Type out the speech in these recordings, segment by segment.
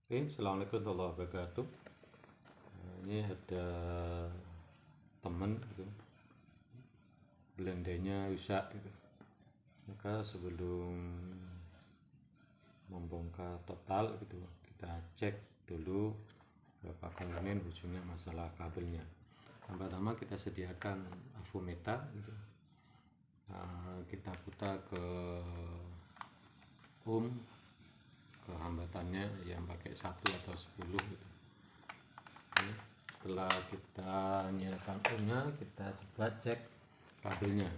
Oke, assalamualaikum warahmatullahi wabarakatuh. Ini ada temen gitu, blendernya rusak gitu. Maka sebelum membongkar total gitu, kita cek dulu beberapa komponen, ujungnya masalah kabelnya. Yang pertama kita sediakan avometer gitu. Kita putar ke ohm, ke hambatannya yang pakai 1 atau 10 gitu. Setelah kita nyalakan ohmnya, kita coba cek kabelnya.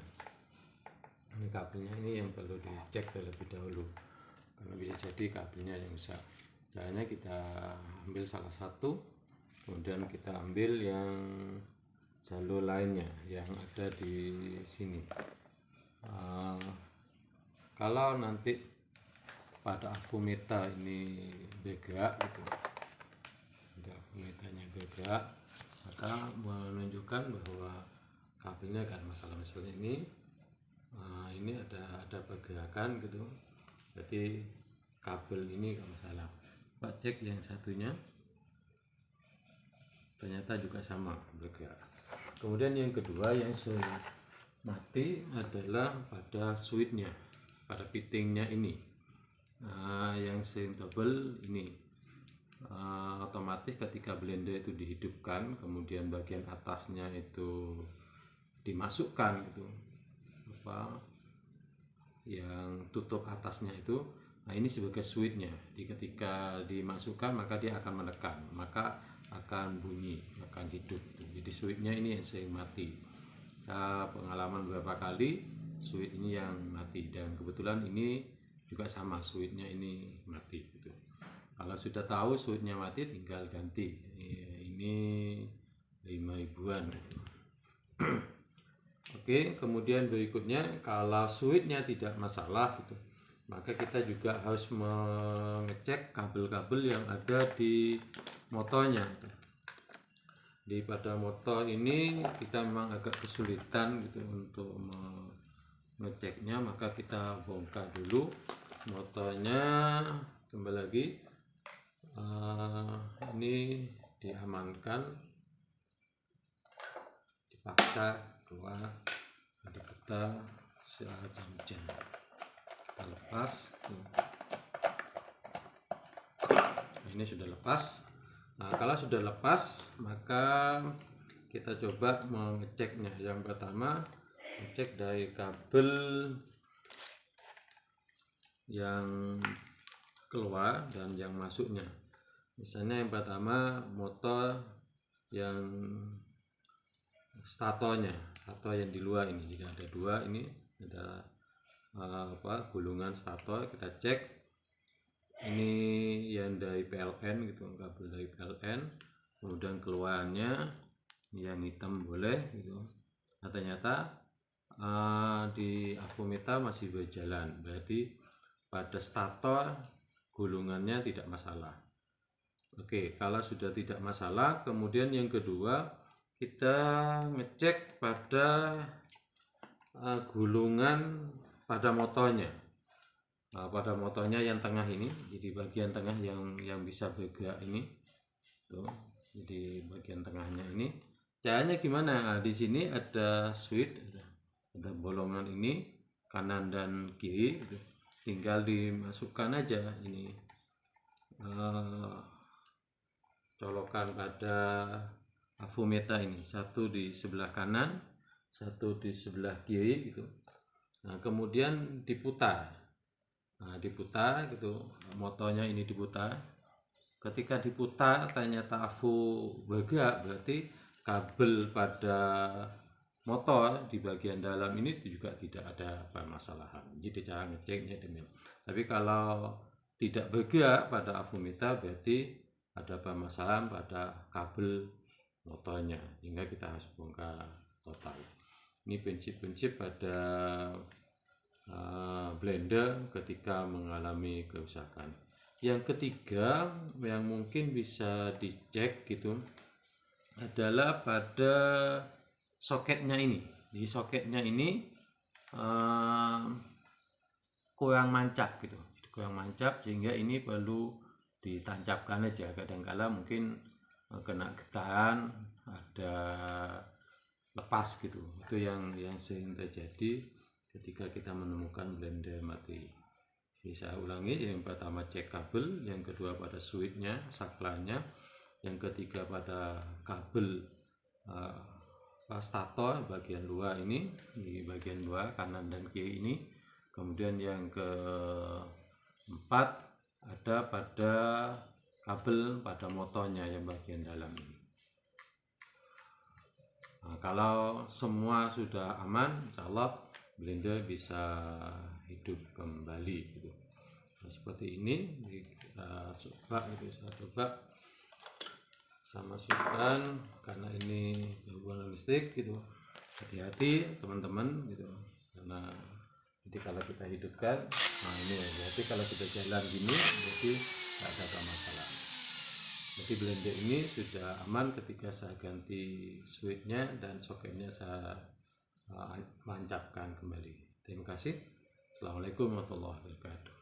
Ini kabelnya ini yang perlu dicek terlebih dahulu, karena bisa jadi kabelnya yang rusak. Caranya kita ambil salah satu, kemudian kita ambil yang jalur lainnya yang ada di sini. Kalau nanti pada avometer ini bergerak gitu, avometernya bergerak, maka menunjukkan bahwa kabelnya kan masalah. Misalnya ini ada pergerakan gitu, berarti kabel ini kan masalah. Pak cek yang satunya, ternyata juga sama bergerak. Kemudian yang kedua yang mati adalah pada switchnya, pada fittingnya ini. Yang sering double ini otomatis ketika blender itu dihidupkan, kemudian bagian atasnya itu dimasukkan gitu, yang tutup atasnya itu, ini sebagai switchnya. Ketika dimasukkan maka dia akan menekan, maka akan bunyi, akan hidup. Jadi switchnya ini yang sering mati. Saya pengalaman beberapa kali switch ini yang mati, dan kebetulan ini juga sama, switchnya ini mati gitu. Kalau sudah tahu switchnya mati, tinggal ganti. Ini 5 ribuan. Oke, kemudian berikutnya kalau switchnya tidak masalah gitu, maka kita juga harus mengecek kabel-kabel yang ada di motornya. Pada motor ini kita memang agak kesulitan gitu untuk mengeceknya, maka kita bongkar dulu motornya. Kembali lagi, ini diamankan, dipaksa keluar, ada peta jam-jam, kita lepas. Ini sudah lepas. Kalau sudah lepas, maka kita coba mengeceknya. Yang pertama, ngecek dari kabel yang keluar dan yang masuknya. Misalnya yang pertama, motor yang statornya, stator yang di luar ini. Jadi ada dua, ini ada gulungan stator. Kita cek ini yang dari PLN gitu, kabel dari PLN, kemudian keluarnya yang hitam boleh gitu. Nah, ternyata di avometer masih berjalan, berarti pada stator gulungannya tidak masalah. Oke, kalau sudah tidak masalah, kemudian yang kedua kita ngecek pada gulungan pada motornya. Pada motornya yang tengah ini, jadi bagian tengah yang bisa bergerak ini tuh, jadi bagian tengahnya ini. Caranya gimana? Di sini ada switch, ada bolongan ini kanan dan kiri gitu. Tinggal dimasukkan aja ini colokan pada avometer ini, satu di sebelah kanan, satu di sebelah kiri gitu. Nah, kemudian diputar. Diputar gitu, motornya ini diputar. Ketika diputar ternyata avo bergerak, berarti kabel pada motor di bagian dalam ini juga tidak ada permasalahan. Jadi cara ngeceknya demikian. Tapi kalau tidak bergerak pada avometer, berarti ada permasalahan pada kabel motornya, hingga kita harus bongkar total. Ini prinsip-prinsip pada blender ketika mengalami kerusakan. Yang ketiga yang mungkin bisa dicek gitu adalah pada soketnya ini. Di soketnya ini kurang mancap gitu, kurang mancap, sehingga ini perlu ditancapkan aja. Kadang-kala mungkin kena getaran, ada lepas gitu. Itu yang sering terjadi ketika kita menemukan blender mati. Bisa ulangi, yang pertama cek kabel, yang kedua pada switchnya, saklarnya, yang ketiga pada kabel stator bagian luar ini, di bagian luar kanan dan kiri ini. Kemudian yang keempat ada pada kabel pada motornya yang bagian dalam ini. Nah, kalau semua sudah aman, insya Allah blender bisa hidup kembali gitu. Nah, seperti ini kita coba saya masukkan, karena ini hubungan listrik gitu. Hati-hati teman-teman gitu, karena nanti kalau kita hidupkan, nah ini berarti kalau kita jalan gini berarti tidak ada masalah. Jadi blender ini sudah aman ketika saya ganti switchnya dan soketnya saya tancapkan kembali. Terima kasih. Assalamualaikum warahmatullahi wabarakatuh.